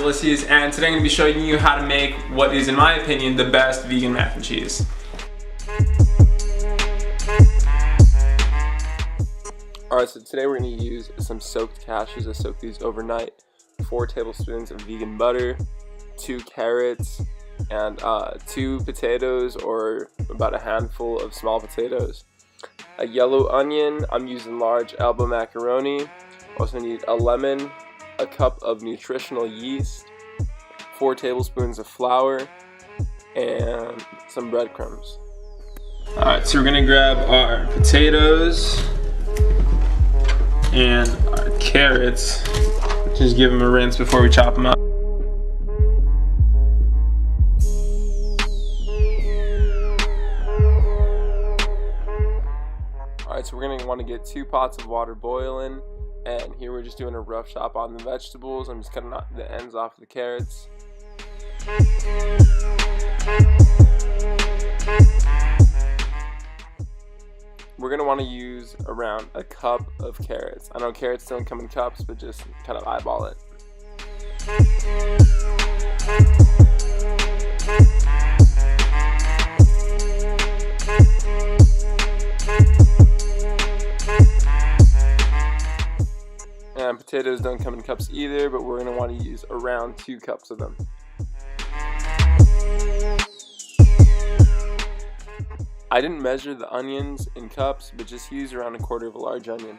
Ulysses, and today I'm going to be showing you how to make what is, in my opinion, the best vegan mac and cheese. Alright, so today we're going to use some soaked cashews. I soaked these overnight, 4 tablespoons of vegan butter, 2 carrots, and 2 potatoes, or about a handful of small potatoes. A yellow onion, I'm using large elbow macaroni. Also need a lemon, a cup of nutritional yeast, 4 tablespoons of flour, and some breadcrumbs. Alright, so we're going to grab our potatoes and our carrots. Just give them a rinse before we chop them up. Alright, so we're going to want to get 2 pots of water boiling. And here we're just doing a rough chop on the vegetables. I'm just cutting out the ends off the carrots. We're going to want to use around a cup of carrots. I know carrots don't come in cups, but just kind of eyeball it. And potatoes don't come in cups either, but we're going to want to use around 2 cups of them. I didn't measure the onions in cups, but just use around 1/4 of a large onion.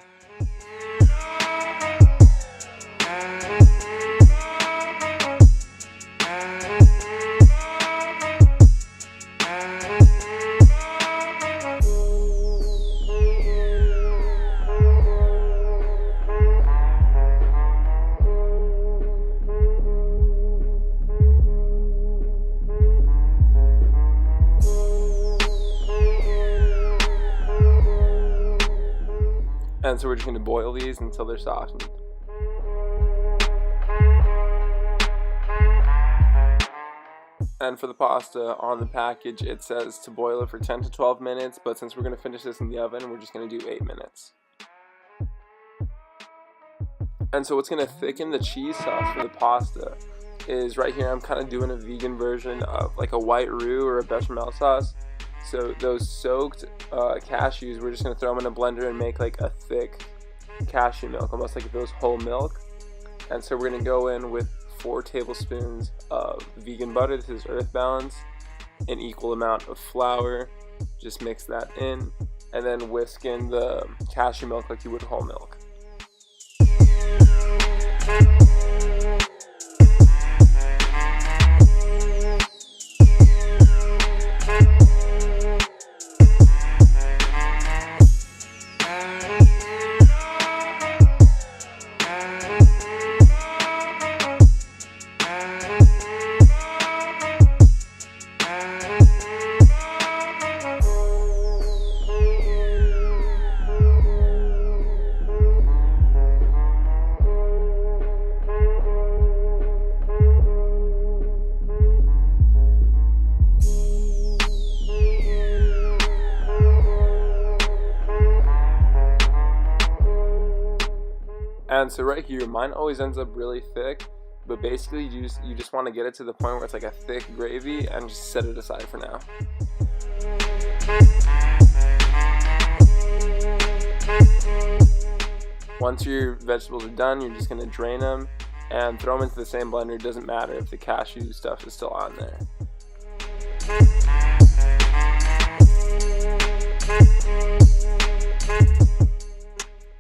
And so we're just going to boil these until they're softened. And for the pasta, on the package it says to boil it for 10 to 12 minutes, but since we're going to finish this in the oven, we're just going to do 8 minutes. And so what's going to thicken the cheese sauce for the pasta is right here. I'm kind of doing a vegan version of like a white roux or a Béchamel sauce. So those soaked cashews, we're just going to throw them in a blender and make like a thick cashew milk, almost like if it was whole milk. And so we're going to go in with 4 tablespoons of vegan butter. This is Earth Balance. An equal amount of flour. Just mix that in. And then whisk in the cashew milk like you would whole milk. And so right here, mine always ends up really thick, but basically you just want to get it to the point where it's like a thick gravy and just set it aside for now. Once your vegetables are done, you're just going to drain them and throw them into the same blender. It doesn't matter if the cashew stuff is still on there.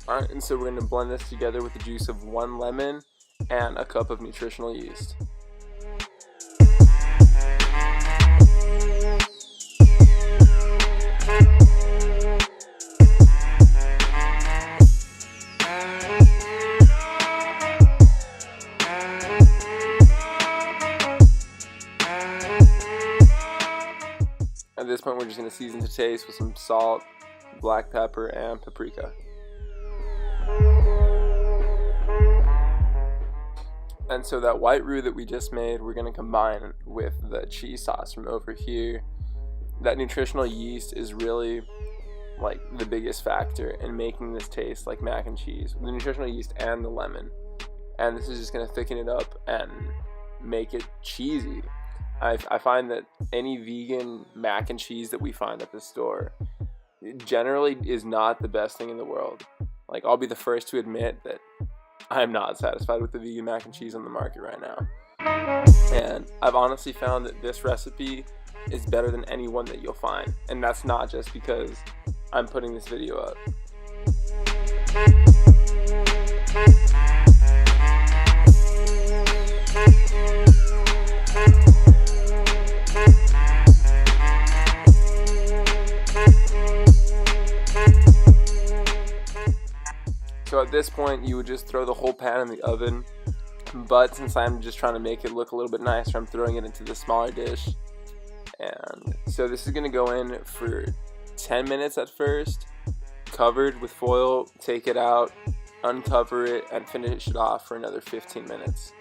Alright, and so we're going to blend this together with the juice of 1 lemon and a cup of nutritional yeast. At this point, we're just going to season to taste with some salt, black pepper, and paprika. And so that white roux that we just made, we're going to combine with the cheese sauce from over here. That nutritional yeast is really like the biggest factor in making this taste like mac and cheese. The nutritional yeast and the lemon. And this is just going to thicken it up and make it cheesy. I find that any vegan mac and cheese that we find at the store generally is not the best thing in the world. Like, I'll be the first to admit that I'm not satisfied with the vegan mac and cheese on the market right now. And I've honestly found that this recipe is better than any one that you'll find. And that's not just because I'm putting this video up. So at this point, you would just throw the whole pan in the oven, but since I'm just trying to make it look a little bit nicer, I'm throwing it into the smaller dish. And so this is going to go in for 10 minutes at first, covered with foil. Take it out, uncover it, and finish it off for another 15 minutes.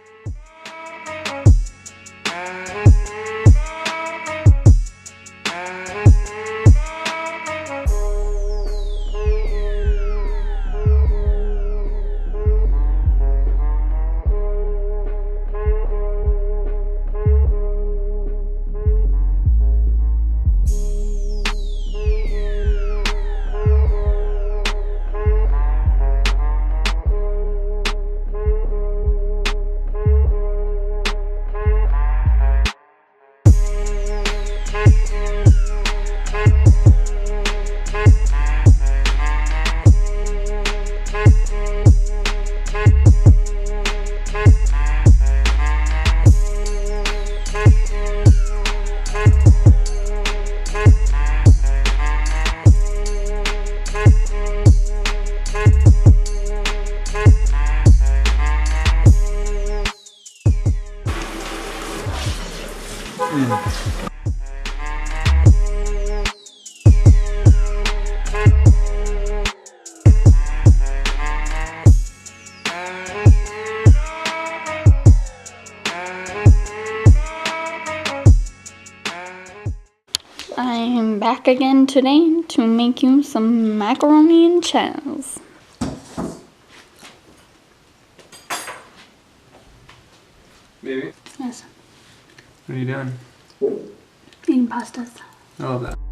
I'm back again today to make you some macaroni and cheese. Baby? Yes. What are you doing? Eating pastas. I love that.